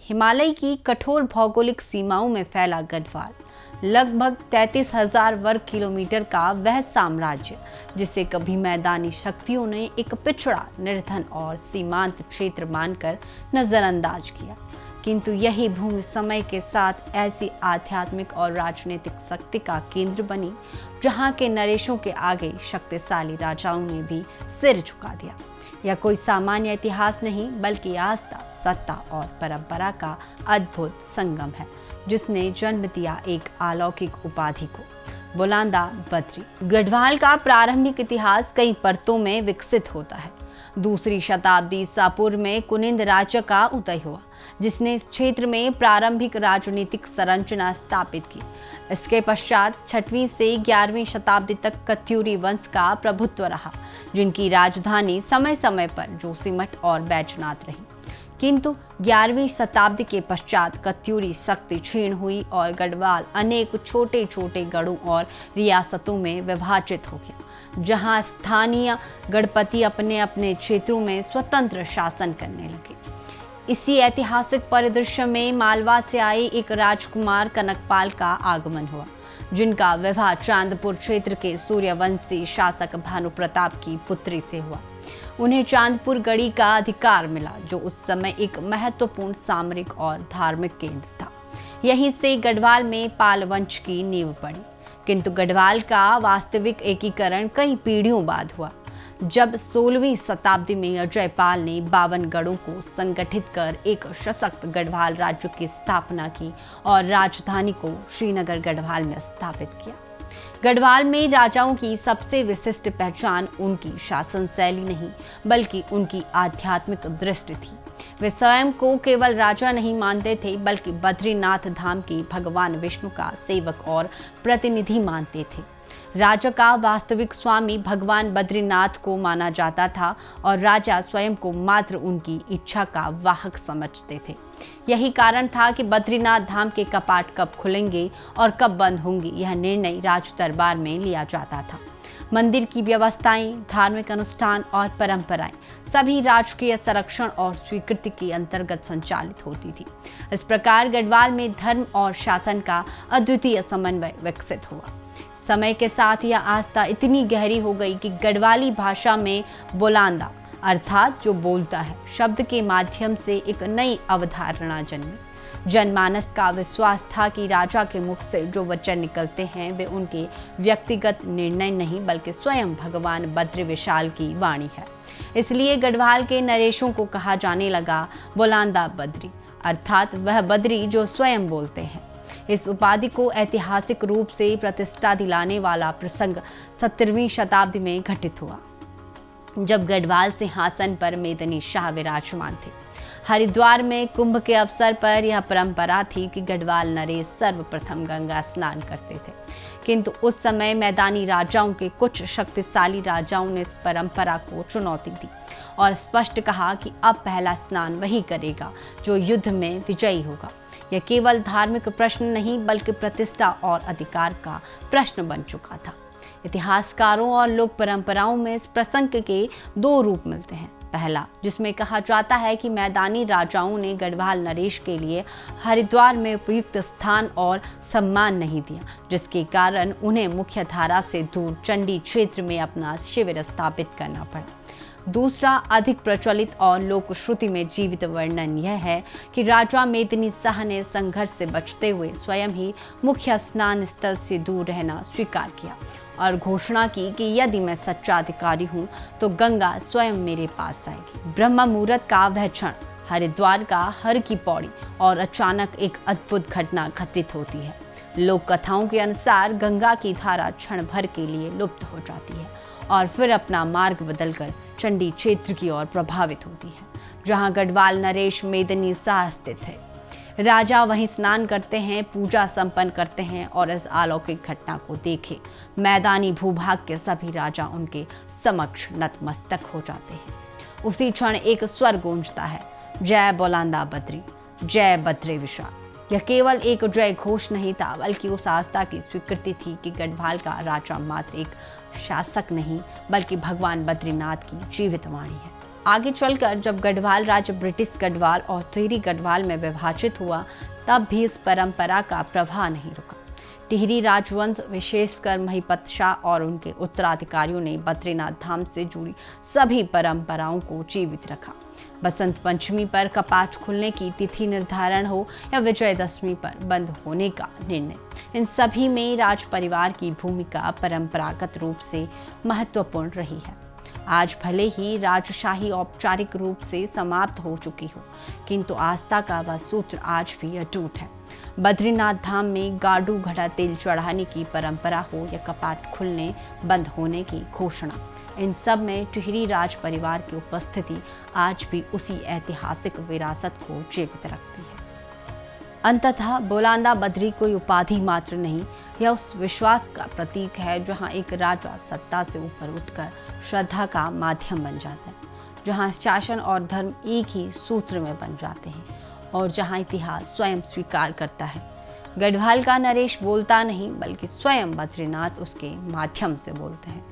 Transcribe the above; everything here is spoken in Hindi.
हिमालय की कठोर भौगोलिक सीमाओं में फैला गढ़वाल लगभग 33,000 वर्ग किलोमीटर का वह साम्राज्य जिसे कभी मैदानी शक्तियों ने एक पिछड़ा, निर्धन और सीमांत क्षेत्र मानकर नजरअंदाज किया, किंतु यही भूमि समय के साथ ऐसी आध्यात्मिक और राजनीतिक शक्ति का केंद्र बनी जहां के नरेशों के आगे शक्तिशाली राजाओं ने भी सिर झुका दिया। यह कोई सामान्य इतिहास नहीं बल्कि आस्था, सत्ता और परंपरा का अद्भुत संगम है जिसने जन्म दिया एक अलौकिक उपाधि को, बुलांदा बद्री। गढ़वाल का प्रारंभिक इतिहास कई परतों में विकसित होता है। दूसरी शताब्दी ईसा पूर्व में कुनिंद राज्य का उदय हुआ जिसने इस क्षेत्र में प्रारंभिक राजनीतिक संरचना स्थापित की। इसके पश्चात 6वीं से 11वीं शताब्दी तक कत्यूरी वंश का प्रभुत्व रहा, जिनकी राजधानी समय समय पर जोशीमठ और बैजनाथ रही। किंतु 11वीं शताब्दी के पश्चात कत्यूरी शक्ति क्षीण हुई और गढ़वाल अनेक छोटे छोटे गढ़ों और रियासतों में विभाजित हो गया, जहां स्थानीय गढ़पति अपने अपने क्षेत्रों में स्वतंत्र शासन करने लगे। इसी ऐतिहासिक परिदृश्य में मालवा से आए एक राजकुमार कनकपाल का आगमन हुआ, जिनका विवाह चांदपुर क्षेत्र के सूर्यवंशी शासक भानु प्रताप की पुत्री से हुआ। उन्हें चांदपुर गढ़ी का अधिकार मिला, जो उस समय एक महत्वपूर्ण सामरिक और धार्मिक केंद्र था। यहीं से गढ़वाल में पाल वंश की नींव पड़ी। किंतु गढ़वाल का वास्तविक एकीकरण कई पीढ़ियों बाद हुआ, जब 16वीं शताब्दी में अजयपाल ने 52 गढ़ों को संगठित कर एक सशक्त गढ़वाल राज्य की स्थापना की और राजधानी को श्रीनगर गढ़वाल में स्थापित किया। गढ़वाल में राजाओं की सबसे विशिष्ट पहचान उनकी शासन शैली नहीं बल्कि उनकी आध्यात्मिक दृष्टि थी। वे स्वयं को केवल राजा नहीं मानते थे बल्कि बद्रीनाथ धाम के भगवान विष्णु का सेवक और प्रतिनिधि मानते थे। राजा का वास्तविक स्वामी भगवान बद्रीनाथ को माना जाता था और राजा स्वयं को मात्र उनकी इच्छा का वाहक समझते थे। यही कारण था कि बद्रीनाथ धाम के कपाट कब खुलेंगे और कब बंद होंगे यह निर्णय राज दरबार में लिया जाता था। मंदिर की व्यवस्थाएं, धार्मिक अनुष्ठान और परंपराएं सभी राजकीय संरक्षण और स्वीकृति के अंतर्गत संचालित होती थी। इस प्रकार गढ़वाल में धर्म और शासन का अद्वितीय समन्वय विकसित हुआ। समय के साथ यह आस्था इतनी गहरी हो गई कि गढ़वाली भाषा में बुलांदा अर्थात जो बोलता है शब्द के माध्यम से एक नई अवधारणा जन्मी। जनमानस का विश्वास था कि राजा के मुख से जो वचन निकलते हैं वे उनके व्यक्तिगत निर्णय नहीं बल्कि स्वयं भगवान बद्री विशाल की वाणी है। इसलिए गढ़वाल के नरेशों को कहा जाने लगा बुलांदा बद्री, अर्थात वह बद्री जो स्वयं बोलते हैं। इस उपाधि को ऐतिहासिक रूप से प्रतिष्ठा दिलाने वाला प्रसंग 17वीं शताब्दी में घटित हुआ, जब गढ़वाल सिंहासन पर मेदिनी शाह विराजमान थे। हरिद्वार में कुंभ के अवसर पर यह परंपरा थी कि गढ़वाल नरेश सर्वप्रथम गंगा स्नान करते थे, किंतु उस समय मैदानी राजाओं के कुछ शक्तिशाली राजाओं ने इस परंपरा को चुनौती दी और स्पष्ट कहा कि अब पहला स्नान वही करेगा जो युद्ध में विजयी होगा। यह केवल धार्मिक प्रश्न नहीं बल्कि प्रतिष्ठा और अधिकार का प्रश्न बन चुका था। इतिहासकारों और लोक परंपराओं में इस प्रसंग के दो रूप मिलते हैं। पहला, जिसमें कहा जाता है कि मैदानी राजाओं ने गढ़वाल नरेश के लिए हरिद्वार में उपयुक्त स्थान और सम्मान नहीं दिया, जिसके कारण उन्हें मुख्य धारा से दूर चंडी क्षेत्र में अपना शिविर स्थापित करना पड़ा। दूसरा, अधिक प्रचलित और लोक श्रुति में जीवित वर्णन यह है कि राजा मेदिनी शाह ने संघर्ष से बचते हुए स्वयं ही मुख्य स्नान स्थल से दूर रहना स्वीकार किया और घोषणा की कि यदि मैं सच्चा अधिकारी हूँ तो गंगा स्वयं मेरे पास आएगी। ब्रह्म मुहूर्त का वह क्षण, हरिद्वार का हर की पौड़ी और अचानक एक अद्भुत घटना घटित होती है। लोक कथाओं के अनुसार गंगा की धारा क्षण भर के लिए लुप्त हो जाती है और फिर अपना मार्ग बदलकर चंडी क्षेत्र की ओर प्रभावित होती है, जहां गढ़वाल नरेश मेदिनी शाह स्थित है। राजा वहीं स्नान करते हैं, पूजा संपन्न करते हैं और इस अलौकिक घटना को देखे मैदानी भूभाग के सभी राजा उनके समक्ष नतमस्तक हो जाते हैं। उसी क्षण एक स्वर गूंजता है, जय बुलांदा बद्री, जय बद्री विशाल। यह केवल एक जय घोष नहीं था बल्कि उस आस्था की स्वीकृति थी कि गढ़वाल का राजा मात्र एक शासक नहीं बल्कि भगवान बद्रीनाथ की जीवित वाणी है। आगे चलकर जब गढ़वाल राज्य ब्रिटिश गढ़वाल और टिहरी गढ़वाल में विभाजित हुआ, तब भी इस परंपरा का प्रवाह नहीं रुका। टिहरी राजवंश, विशेषकर महिपत शाह और उनके उत्तराधिकारियों ने बद्रीनाथ धाम से जुड़ी सभी परंपराओं को जीवित रखा। बसंत पंचमी पर कपाट खुलने की तिथि निर्धारण हो या विजयदशमी पर बंद होने का निर्णय, इन सभी में राज परिवार की भूमिका परंपरागत रूप से महत्वपूर्ण रही है। आज भले ही राजशाही औपचारिक रूप से समाप्त हो चुकी हो, किंतु आस्था का वह सूत्र आज भी अटूट है। बद्रीनाथ धाम में गाडू घड़ा तेल चढ़ाने की परंपरा हो या कपाट खुलने बंद होने की घोषणा, इन सब में टिहरी राज परिवार की उपस्थिति आज भी उसी ऐतिहासिक विरासत को जीवित रखती है। अंततः बोलांदा बद्री कोई उपाधि मात्र नहीं, यह उस विश्वास का प्रतीक है जहां एक राजा सत्ता से ऊपर उठकर श्रद्धा का माध्यम बन जाता है, जहां शासन और धर्म एक ही सूत्र में बन जाते हैं और जहां इतिहास स्वयं स्वीकार करता है, गढ़वाल का नरेश बोलता नहीं बल्कि स्वयं बद्रीनाथ उसके माध्यम से बोलते हैं।